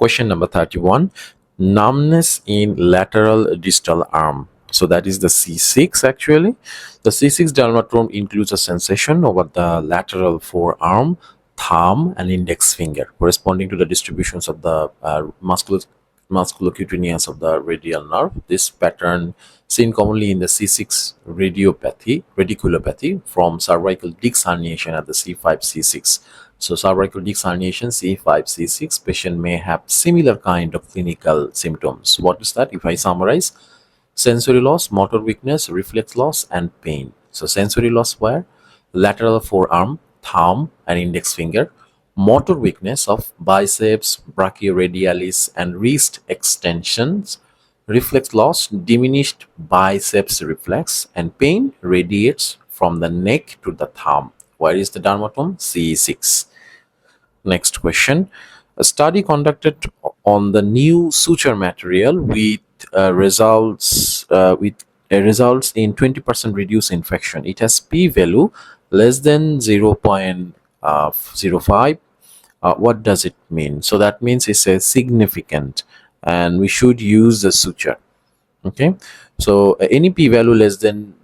Question number 31. Numbness in lateral distal arm. So that is the C6 actually. The C6 dermatome includes a sensation over the lateral forearm, thumb and index finger corresponding to the distributions of the musculocutaneous of the radial nerve. This pattern seen commonly in the C6 radiculopathy from cervical disc herniation at the C5, C6. So cervical disc herniation C5, C6 patient may have similar kind of clinical symptoms. What is that? If I summarize, sensory loss, motor weakness, reflex loss and pain. So sensory loss where? Lateral forearm, thumb and index finger. Motor weakness of biceps, brachioradialis and wrist extensions. Reflex loss, diminished biceps reflex and pain radiates from the neck to the thumb. Where is the dermatome? C6. Next question. A study conducted on the new suture material with results in 20% reduced infection. It has p-value less than 0.05. What does it mean? So that means it's a significant and we should use the suture. Okay, so any p-value less than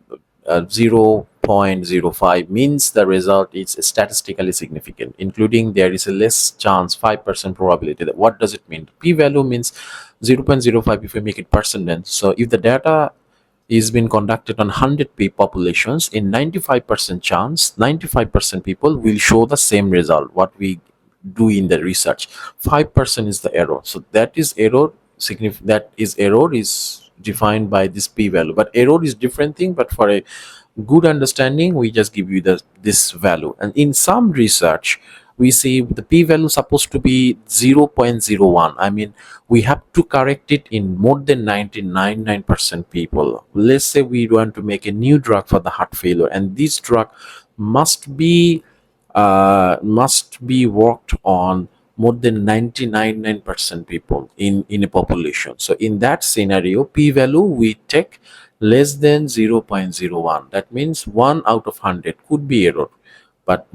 0.05 means the result is statistically significant, including there is a less chance 5% probability. That what does it mean? P-value means 0.05 if we make it percent. So if the data is been conducted on 100 populations, in 95% chance 95% people will show the same result what we do in the research. 5% is the error, so that is error is defined by this p-value, but error is different thing. But for a good understanding we just give you this value. And in some research we see the p-value supposed to be 0.01. I mean we have to correct it in more than 99% people. Let's say we want to make a new drug for the heart failure and this drug must be worked on more than 99% people in a population. So in that scenario p-value we take less than 0.01. that means 1 out of 100 could be error, but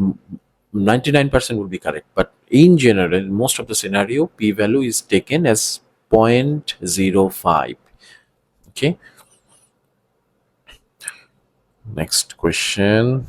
99% would be correct. But in general, in most of the scenario p-value is taken as 0.05. Okay, next question.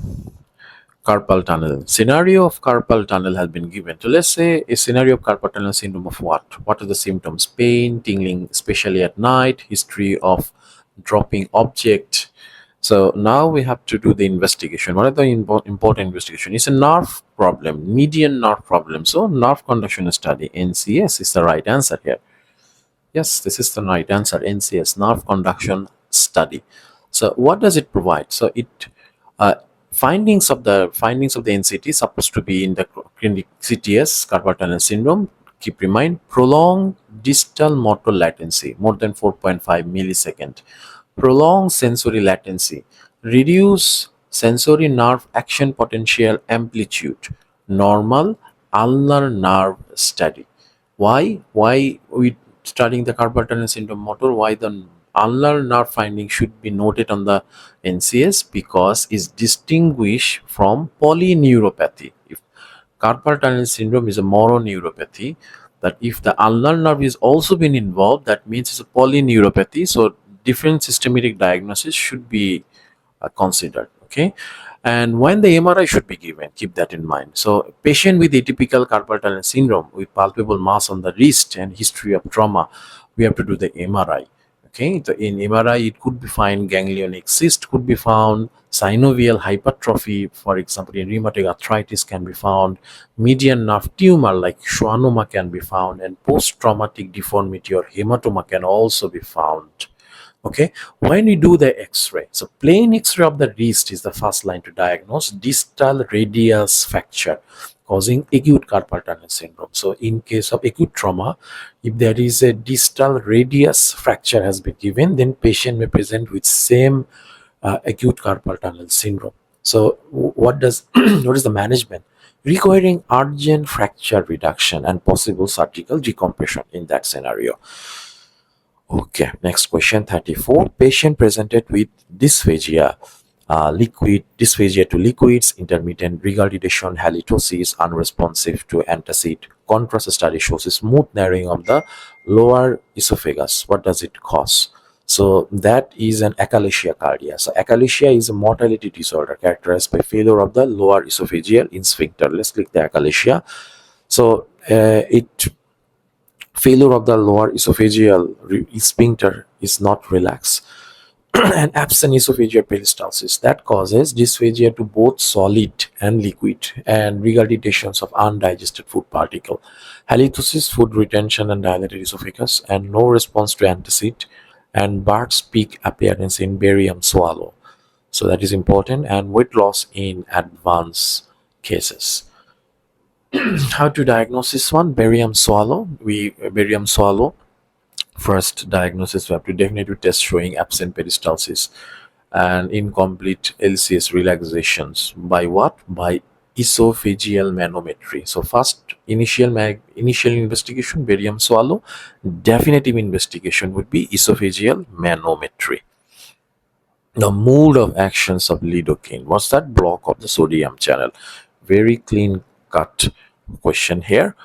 Carpal tunnel. Scenario of carpal tunnel has been given. So let's say a scenario of carpal tunnel syndrome of what? What are the symptoms? Pain, tingling, especially at night, history of dropping object. So now we have to do the investigation. What are the important investigation? It's a nerve problem, median nerve problem. So nerve conduction study, NCS is the right answer here. Yes, this is the right answer, NCS, nerve conduction study. So what does it provide? So it findings of the NCT supposed to be in the clinic CTS, carpal tunnel syndrome. Keep in mind, prolonged distal motor latency, more than 4.5 millisecond. Prolonged sensory latency, reduce sensory nerve action potential amplitude, normal ulnar nerve study. Why we studying the carpal tunnel syndrome motor? Why the ulnar nerve finding should be noted on the NCS? Because it's distinguished from polyneuropathy. If carpal tunnel syndrome is a mononeuropathy, that if the ulnar nerve is also been involved, that means it's a polyneuropathy. So different systematic diagnosis should be considered. Okay, and when the MRI should be given, keep that in mind. So patient with atypical carpal tunnel syndrome with palpable mass on the wrist and history of trauma, we have to do the MRI. Okay, so in MRI it could be found ganglionic cyst could be found, synovial hypertrophy, for example in rheumatoid arthritis can be found, median nerve tumor like schwannoma can be found, and post-traumatic deformity or hematoma can also be found. Okay, when we do the x-ray, so plain x-ray of the wrist is the first line to diagnose distal radius fracture causing acute carpal tunnel syndrome. So in case of acute trauma, if there is a distal radius fracture has been given, then patient may present with same acute carpal tunnel syndrome. So what does what is the management? Requiring urgent fracture reduction and possible surgical decompression in that scenario. Okay, next question 34. Patient presented with dysphagia liquid dysphagia to liquids, intermittent regurgitation, halitosis, unresponsive to antacid. Contrast study shows a smooth narrowing of the lower esophagus. What does it cause? So that is an achalasia cardia. So achalasia is a mortality disorder characterized by failure of the lower esophageal sphincter. Let's click the achalasia. So it failure of the lower esophageal sphincter is not relaxed and absent esophageal peristalsis that causes dysphagia to both solid and liquid and regurgitations of undigested food particle, halitosis, food retention and dilated esophagus, and no response to antacid, and Bart's peak appearance in barium swallow. So that is important, and weight loss in advanced cases. How to diagnose this one? Barium swallow. Barium swallow. First diagnosis, we have to definitely test showing absent peristalsis and incomplete LCS relaxations. By what? By esophageal manometry. So first initial investigation, barium swallow. Definitive investigation would be esophageal manometry. The mode of actions of lidocaine. What's that? Block of the sodium channel. Very clean cut question here.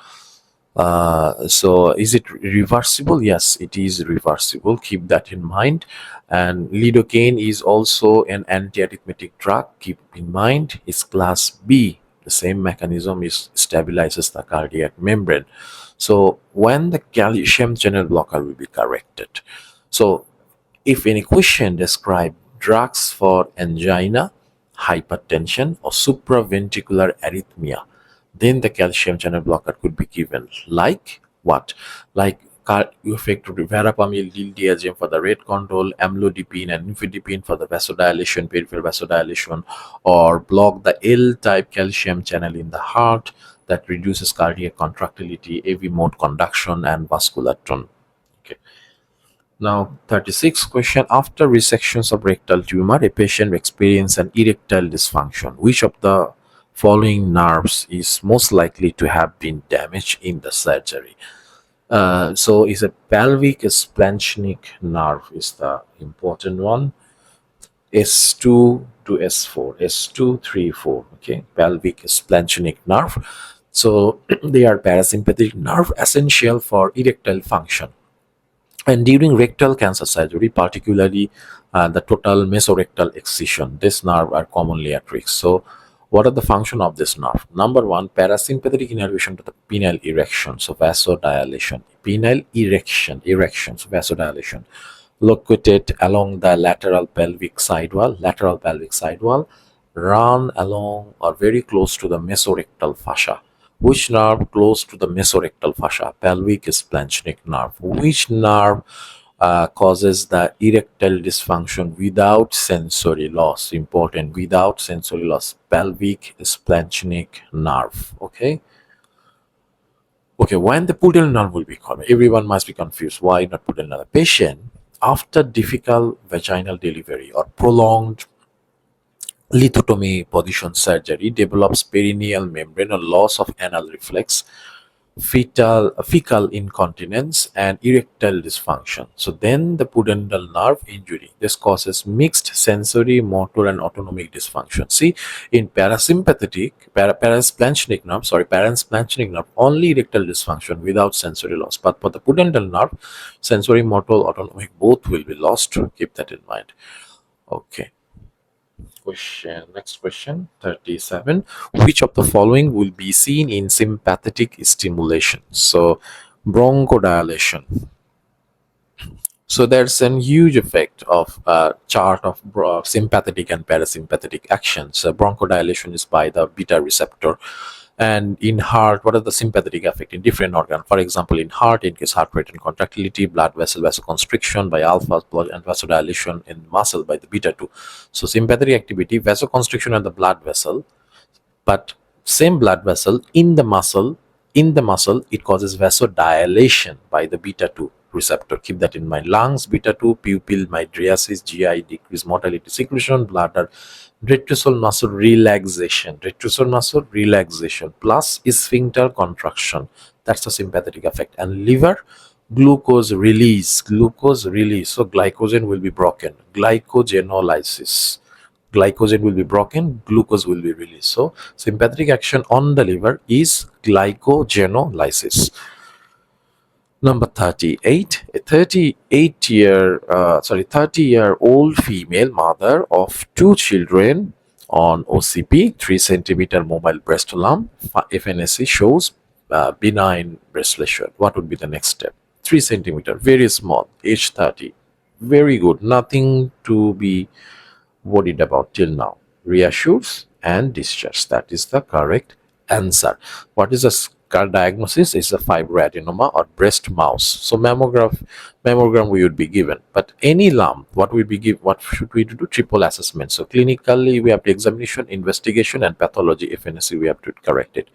So is it reversible? Yes, it is reversible. Keep that in mind. And lidocaine is also an antiarrhythmic drug. Keep in mind it's class B. The same mechanism is stabilizes the cardiac membrane. So when the calcium channel blocker will be corrected. So if any question describe drugs for angina, hypertension, or supraventricular arrhythmia, then the calcium channel blocker could be given. Like what? Like you effect verapamil, diltiazem for the rate control, amlodipine and nifedipine for the vasodilation, peripheral vasodilation, or block the L-type calcium channel in the heart that reduces cardiac contractility, AV mode conduction, and vascular tone. Okay. Now, 36 question. After resections of rectal tumor, a patient experiences an erectile dysfunction. Which of the following nerves is most likely to have been damaged in the surgery? So, is a pelvic splanchnic nerve is the important one. S2 to S4, S2, 3, 4. Okay, pelvic splanchnic nerve. So, they are parasympathetic nerve essential for erectile function. And during rectal cancer surgery, particularly the total mesorectal excision, this nerve are commonly at risk. So, what are the function of this nerve? Number one, parasympathetic innervation to the penile erection, so vasodilation. Penile erection, so vasodilation, located along the lateral pelvic sidewall, run along or very close to the mesorectal fascia. Which nerve close to the mesorectal fascia? Pelvic splanchnic nerve. Which nerve causes the erectile dysfunction without sensory loss? Important, without sensory loss. Pelvic splanchnic nerve. Okay. Okay, when the pudendal nerve will be called, everyone must be confused. Why not pudendal nerve? Patient after difficult vaginal delivery or prolonged lithotomy position surgery develops perineal membrane or loss of anal reflex, fecal incontinence, and erectile dysfunction. So then the pudendal nerve injury. This causes mixed sensory, motor, and autonomic dysfunction. See, in parasplanchnic nerve, only erectile dysfunction without sensory loss. But for the pudendal nerve, sensory, motor, autonomic, both will be lost. Keep that in mind. Okay. Next question, 37. Which of the following will be seen in sympathetic stimulation? So, bronchodilation. So there's a huge effect of chart of sympathetic and parasympathetic actions. Bronchodilation is by the beta receptor. And in heart, what are the sympathetic effect in different organ? For example, in heart, it gives heart rate and contractility, blood vessel vasoconstriction by alpha, blood and vasodilation in muscle by the beta 2. So sympathetic activity, vasoconstriction at the blood vessel, but same blood vessel in the muscle, it causes vasodilation by the beta 2 receptor. Keep that in mind. Lungs, beta 2, pupil, mydriasis, GI, decreased motility secretion, bladder, retrosal muscle relaxation, plus sphincter contraction. That's the sympathetic effect. And liver, glucose release. So glycogen will be broken. Glycogenolysis. Glycogen will be broken, glucose will be released. So sympathetic action on the liver is glycogenolysis. Number 38, a 30-year-old female mother of two children on OCP, 3 centimeter mobile breast lump, FNSC shows benign breast lesion. What would be the next step? 3 centimeter, very small, age 30, very good, nothing to be worried about till now. Reassures and discharge. That is the correct answer. What is the diagnosis? Is a fibroadenoma or breast mouse. So mammogram we would be given. But any lump, what will be give? What should we do? Triple assessment. So clinically we have the examination, investigation, and pathology. FNSC we have to correct it.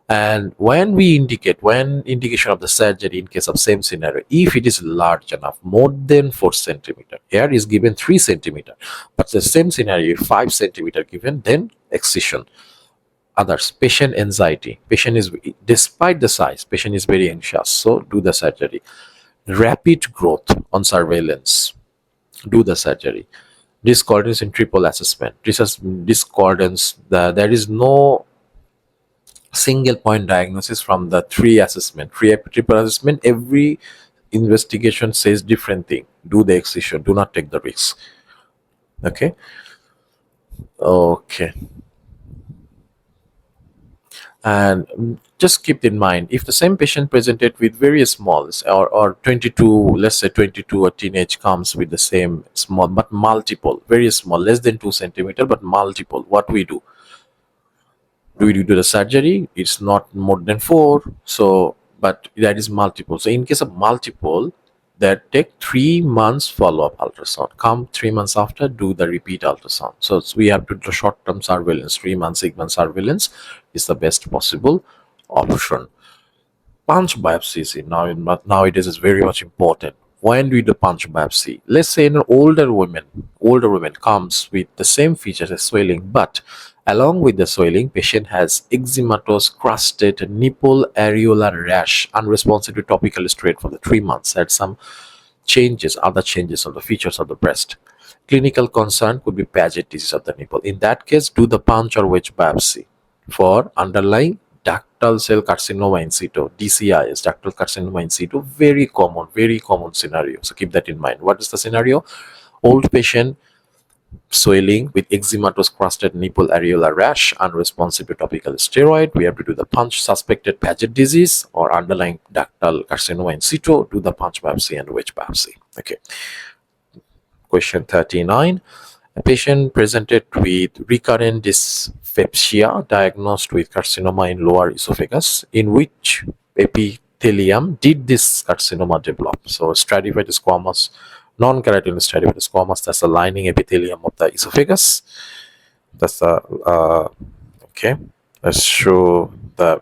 And when indication of the surgery in case of same scenario, if it is large enough, more than 4 centimeter, here is given 3 centimeter, but the same scenario, if 5 centimeter given, then excision. Others, patient anxiety. Patient is, despite the size, patient is very anxious, so do the surgery. Rapid growth on surveillance, do the surgery. Discordance in triple assessment. Discordance, there is no single point diagnosis from the triple assessment. Every investigation says different thing. Do the excision, do not take the risk. Okay. And just keep in mind, if the same patient presented with very small or 22, let's say 22 or teenage comes with the same small but multiple, very small, less than 2 centimeter but multiple, what we do? Do we do the surgery? It's not more than 4, so but that is multiple. So in case of multiple, that take 3 months follow-up ultrasound. Come 3 months after, do the repeat ultrasound. So we have to do short-term surveillance. 3 months, 6 months surveillance is the best possible option. Punch biopsy, see, nowadays is very much important. When do the punch biopsy? Let's say an older woman comes with the same features as swelling, but along with the swelling, patient has eczematous, crusted, nipple areolar rash, unresponsive to topical steroid for the 3 months, had some other changes of the features of the breast. Clinical concern could be Paget disease of the nipple. In that case, do the punch or wedge biopsy for underlying ductal cell carcinoma in situ, DCIS, ductal carcinoma in situ. Very common scenario. So keep that in mind. What is the scenario? Old patient, swelling with eczematous, crusted nipple areolar rash, unresponsive to topical steroid. We have to do the punch. Suspected Paget disease or underlying ductal carcinoma in situ, do the punch biopsy and wedge biopsy. Okay. Question 39. A patient presented with recurrent dyspepsia diagnosed with carcinoma in lower esophagus. In which epithelium did this carcinoma develop? So stratified squamous, non-keratinous stratified squamous, that's the lining epithelium of the esophagus. That's the okay. Let's show the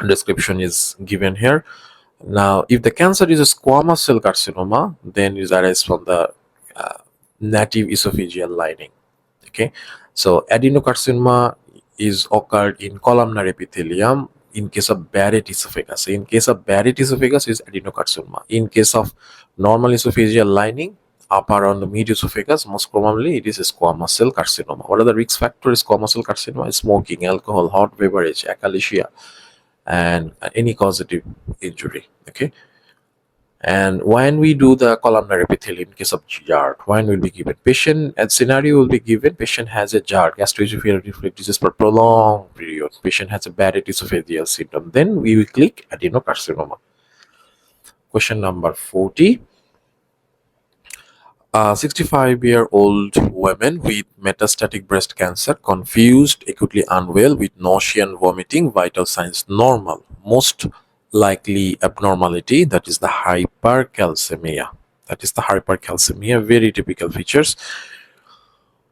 description is given here. Now, if the cancer is a squamous cell carcinoma, then it arises from the native esophageal lining. Okay, so adenocarcinoma is occurred in columnar epithelium in case of Barrett esophagus. In case of Barrett esophagus is adenocarcinoma. In case of normal esophageal lining, upper on the mid esophagus, most commonly it is a squamous cell carcinoma. What are the risk factors? Squamous cell carcinoma: smoking, alcohol, hot beverage, achalasia, and any causative injury. Okay. And when we do the columnar epithelium in case of GERD, when will be given? Patient and scenario will be given. Patient has a GERD, gastroesophageal reflux disease for prolonged period. Patient has a Barrett esophageal symptom. Then we will click adenocarcinoma. Question number 40. 65-year-old woman with metastatic breast cancer, confused, acutely unwell with nausea and vomiting, vital signs normal. Most likely abnormality, that is the hypercalcemia. Very typical features.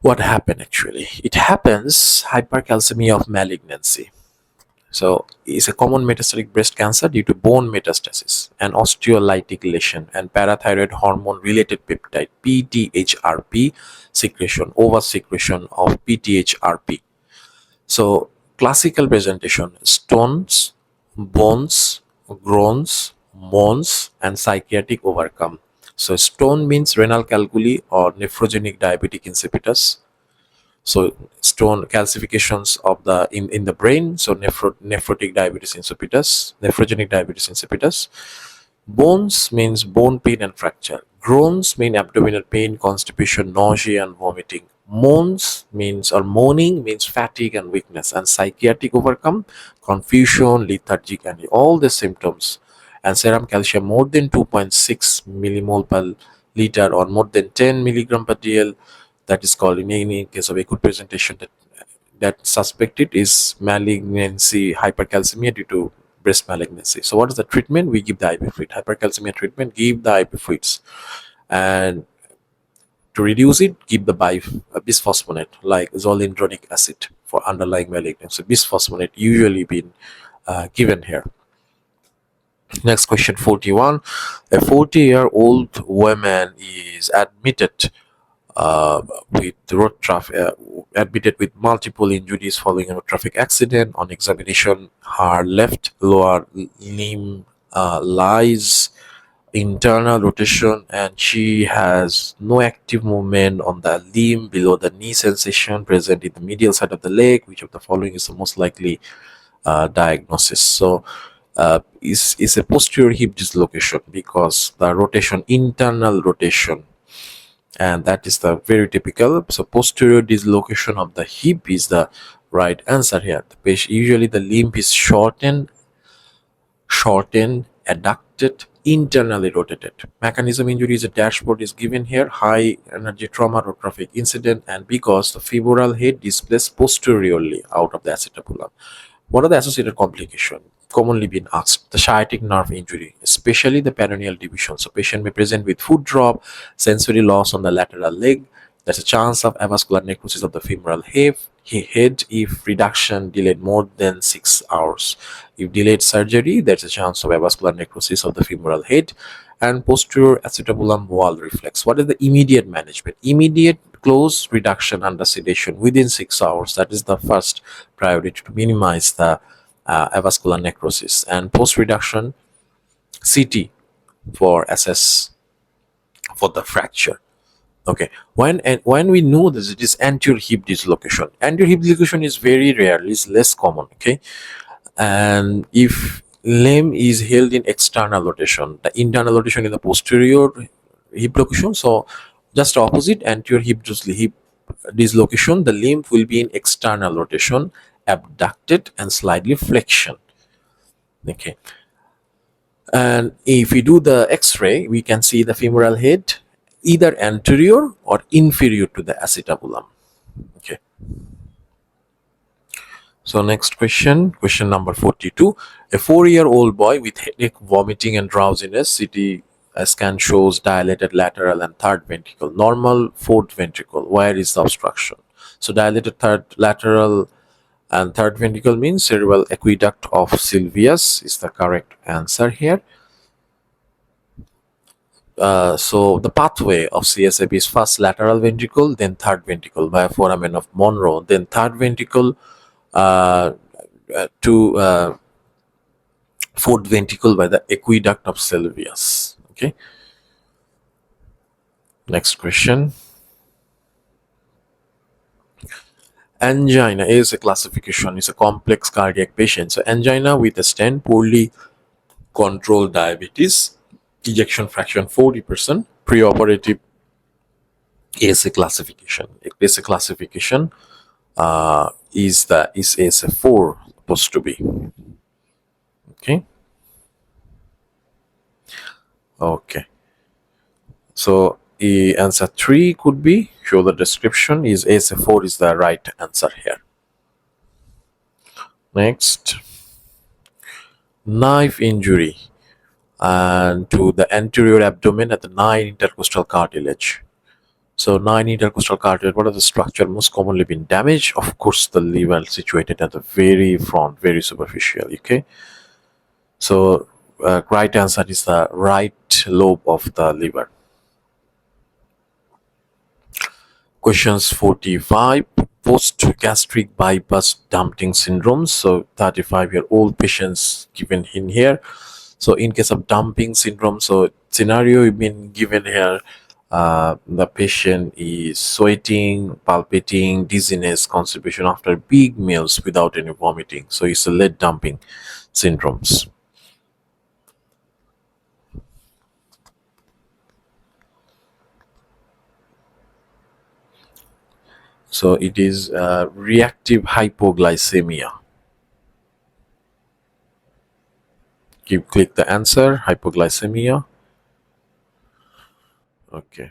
What happened actually? It happens hypercalcemia of malignancy. So it's a common metastatic breast cancer due to bone metastasis and osteolytic lesion and parathyroid hormone related peptide PTHRP secretion, over secretion of PTHRP. So classical presentation: stones, bones, groans, moans, and psychiatric overcome. So stone means renal calculi or nephrogenic diabetic insipidus. So stone calcifications of the in the brain. So nephrotic diabetes insipidus, nephrogenic diabetes insipidus. Bones means bone pain and fracture. Groans mean abdominal pain, constipation, nausea, and vomiting. Moans means, or moaning means fatigue and weakness. And psychiatric overcome, confusion, lethargic, and all the symptoms. And serum calcium more than 2.6 millimole per liter or more than 10 milligram per dl. That is called, in any case of acute presentation, that suspected is malignancy, hypercalcemia due to breast malignancy. So what is the treatment? We give the IV fluid. Hypercalcemia treatment, give the IV fluids. And to reduce it, give the bisphosphonate like zoledronic acid for underlying malignancy. So bisphosphonate usually been given here. Next question 41. A 40-year-old woman is with road traffic, admitted with multiple injuries following a road traffic accident. On examination, her left lower limb lies internal rotation, and she has no active movement on the limb below the knee, sensation present in the medial side of the leg. Which of the following is the most likely diagnosis? So is a posterior hip dislocation, because the rotation, internal rotation, and that is the very typical. So posterior dislocation of the hip is the right answer here. Usually the limb is shortened, adducted, internally rotated. Mechanism injury is a dashboard is given here. High energy trauma or traffic incident, and because the femoral head displaced posteriorly out of the acetabulum. What are the associated complications? Commonly been asked. The sciatic nerve injury, especially the peroneal division. So patient may present with foot drop, sensory loss on the lateral leg. There's a chance of avascular necrosis of the femoral head if reduction delayed more than 6 hours. If delayed surgery, there's a chance of avascular necrosis of the femoral head. And posterior acetabulum wall reflex. What is the immediate management? Immediate close reduction under sedation within 6 hours. That is the first priority to minimize the avascular necrosis. And post reduction, CT for assess for the fracture. Okay, when we know this, it is anterior hip dislocation. Anterior hip dislocation is very rare, is less common. Okay, and if limb is held in external rotation, the internal rotation in the posterior hip location. So just opposite anterior hip dislocation, the limb will be in external rotation, abducted and slightly flexion. Okay, and if we do the x-ray, we can see the femoral head either anterior or inferior to the acetabulum. Okay, so next question number 42. A 4-year-old boy with headache, vomiting and drowsiness. CT scan shows dilated lateral and third ventricle, normal fourth ventricle. Where is the obstruction? So dilated third lateral and third ventricle means cerebral aqueduct of Sylvius is the correct answer here. So the pathway of CSF is first lateral ventricle, then third ventricle by a foramen of Monro, then third ventricle to fourth ventricle by the aqueduct of Sylvius. Okay. Next question. Angina is a classification, is a complex cardiac patient. So angina with a stent, poorly controlled diabetes, ejection fraction 40%, preoperative ASA classification. ASA classification is ASA4 supposed to be. Okay. Okay. So answer 3 could be, show the description, is ASA4 is the right answer here. Next, knife injury and to the anterior abdomen at the 9 intercostal cartilage. So 9 intercostal cartilage, what are the structure most commonly been damaged? Of course, the liver situated at the very front, very superficial. Okay. So right answer is the right lobe of the liver. Questions 45. Post-gastric bypass dumping syndrome. So 35-year-old patients given in here. So in case of dumping syndrome, so scenario you've been given here, The patient is sweating, palpitating, dizziness, constipation after big meals without any vomiting. So it's a lead dumping syndromes. So it is reactive hypoglycemia. You click the answer, hypoglycemia. Okay.